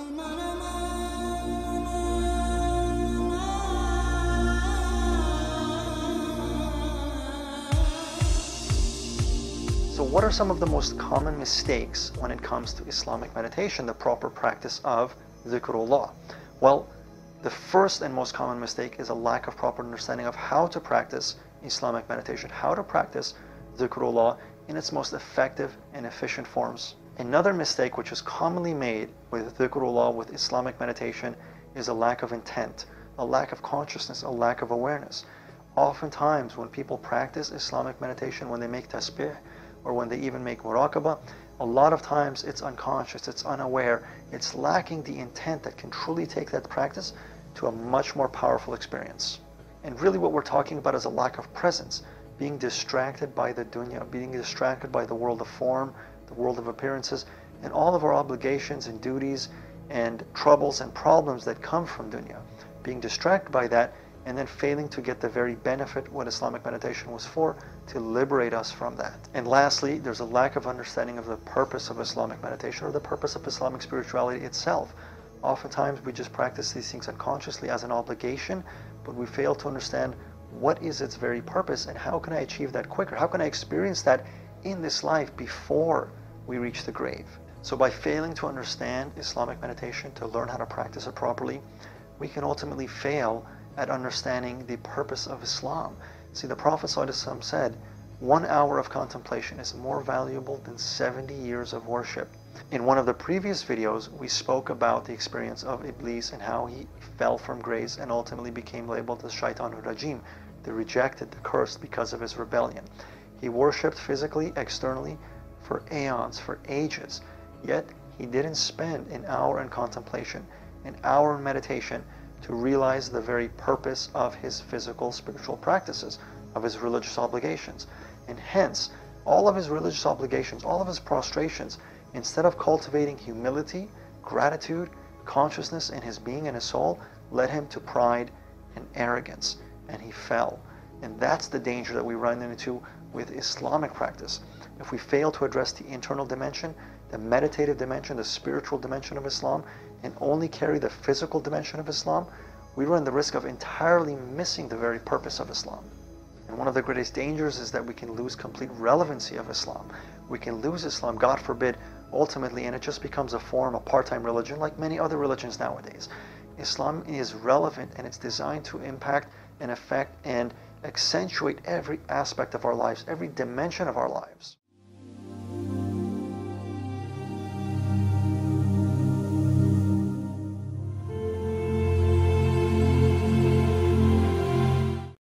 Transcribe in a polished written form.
So what are some of the most common mistakes when it comes to Islamic meditation, the proper practice of dhikrullah? Well, the first and most common mistake is a lack of proper understanding of how to practice Islamic meditation, how to practice dhikrullah in its most effective and efficient forms. Another mistake which is commonly made with dhikrullah, with Islamic meditation, is a lack of intent, a lack of consciousness, a lack of awareness. Oftentimes when people practice Islamic meditation, when they make tasbih, or when they even make muraqabah, a lot of times it's unconscious, it's unaware, it's lacking the intent that can truly take that practice to a much more powerful experience. And really what we're talking about is a lack of presence, being distracted by the dunya, being distracted by the world of form, the world of appearances, and all of our obligations and duties and troubles and problems that come from dunya. Being distracted by that and then failing to get the very benefit what Islamic meditation was for, to liberate us from that. And lastly, there's a lack of understanding of the purpose of Islamic meditation, or the purpose of Islamic spirituality itself. Oftentimes we just practice these things unconsciously as an obligation, but we fail to understand what is its very purpose and how can I achieve that quicker? How can I experience that in this life before we reach the grave? So by failing to understand Islamic meditation, to learn how to practice it properly, we can ultimately fail at understanding the purpose of Islam. See, the Prophet ﷺ said, 1 hour of contemplation is more valuable than 70 years of worship. In one of the previous videos, we spoke about the experience of Iblis and how he fell from grace and ultimately became labeled as Shaitanur Rajim, the rejected, the cursed, because of his rebellion. He worshipped physically, externally, for aeons, for ages, yet he didn't spend an hour in contemplation, an hour in meditation, to realize the very purpose of his physical spiritual practices, of his religious obligations. And hence, all of his religious obligations, all of his prostrations, instead of cultivating humility, gratitude, consciousness in his being and his soul, led him to pride and arrogance, and he fell. And that's the danger that we run into with Islamic practice. If we fail to address the internal dimension, the meditative dimension, the spiritual dimension of Islam, and only carry the physical dimension of Islam, we run the risk of entirely missing the very purpose of Islam. And one of the greatest dangers is that we can lose complete relevancy of Islam. We can lose Islam, God forbid, ultimately, and it just becomes a form, a part-time religion like many other religions nowadays. Islam is relevant and it's designed to impact and affect and accentuate every aspect of our lives, every dimension of our lives.